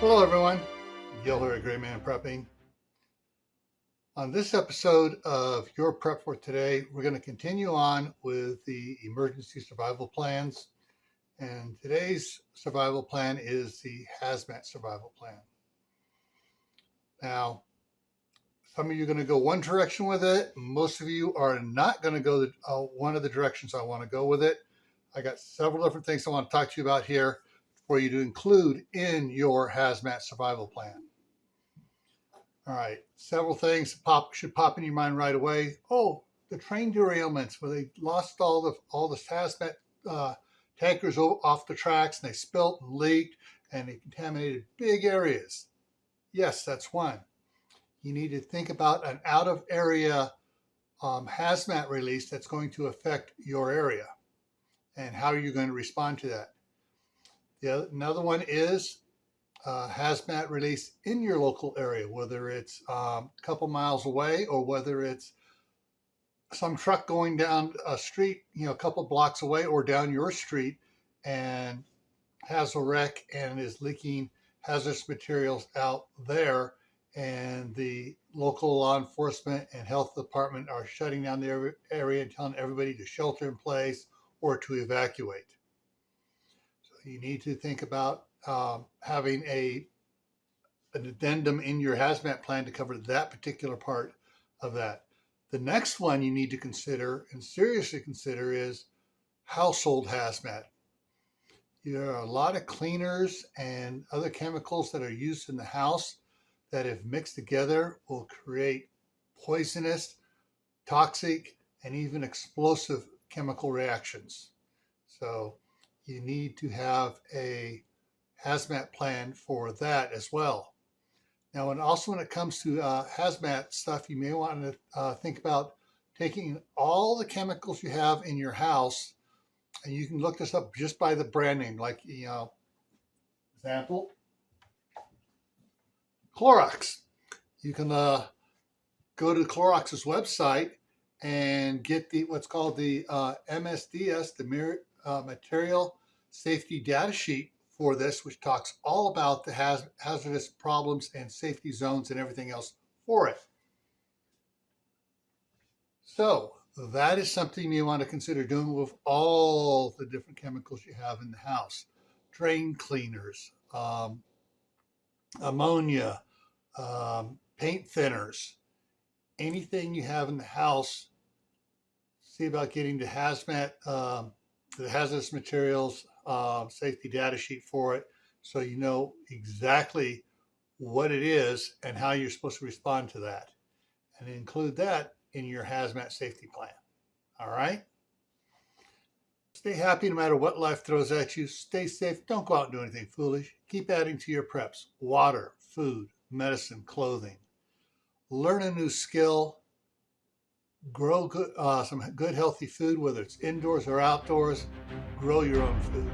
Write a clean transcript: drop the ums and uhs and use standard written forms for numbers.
Hello everyone, Gil here at Graymanprepping. On this episode of Your Prep for Today, we're going to continue on with the emergency survival plans. And today's survival plan is the Haz-Mat survival plan. Now, some of you are going to go one direction with it. Most of you are not going to go one of the directions I want to go with it. I got several different things I want to talk to you about here for you to include in your Haz-Mat survival plan. All right, several things should pop in your mind right away. Oh, the train derailments where they lost all the Haz-Mat tankers off the tracks, and they spilt and leaked and they contaminated big areas. Yes, that's one. You need to think about an out of area Haz-Mat release that's going to affect your area and how you're going to respond to that. Another one is Haz-Mat release in your local area, whether it's a couple miles away or whether it's some truck going down a street, a couple blocks away or down your street and has a wreck and is leaking hazardous materials out there, and the local law enforcement and health department are shutting down the area and telling everybody to shelter in place or to evacuate. So you need to think about having an addendum in your Haz-Mat plan to cover that particular part of that. The next one you need to consider and seriously consider is household Haz-Mat. There are a lot of cleaners and other chemicals that are used in the house that, if mixed together, will create poisonous, toxic, and even explosive chemical reactions. So you need to have a Haz-Mat plan for that as well. Now, and also when it comes to Haz-Mat stuff, you may want to think about taking all the chemicals you have in your house, and you can look this up just by the brand name, like, example, Clorox. You can go to Clorox's website and get what's called the MSDS, the Material Safety Data Sheet for this, which talks all about the hazardous problems and safety zones and everything else for it. So that is something you want to consider doing with all the different chemicals you have in the house. Drain cleaners, ammonia, paint thinners, anything you have in the house. See about getting the Haz-Mat, the hazardous materials safety data sheet for it, so you know exactly what it is and how you're supposed to respond to that, and include that in your Haz-Mat safety plan. All right? Stay happy no matter what life throws at you. Stay safe. Don't go out and do anything foolish. Keep adding to your preps: water, food, medicine, clothing. Learn a new skill. Grow some good healthy food, whether it's indoors or outdoors. Grow your own food.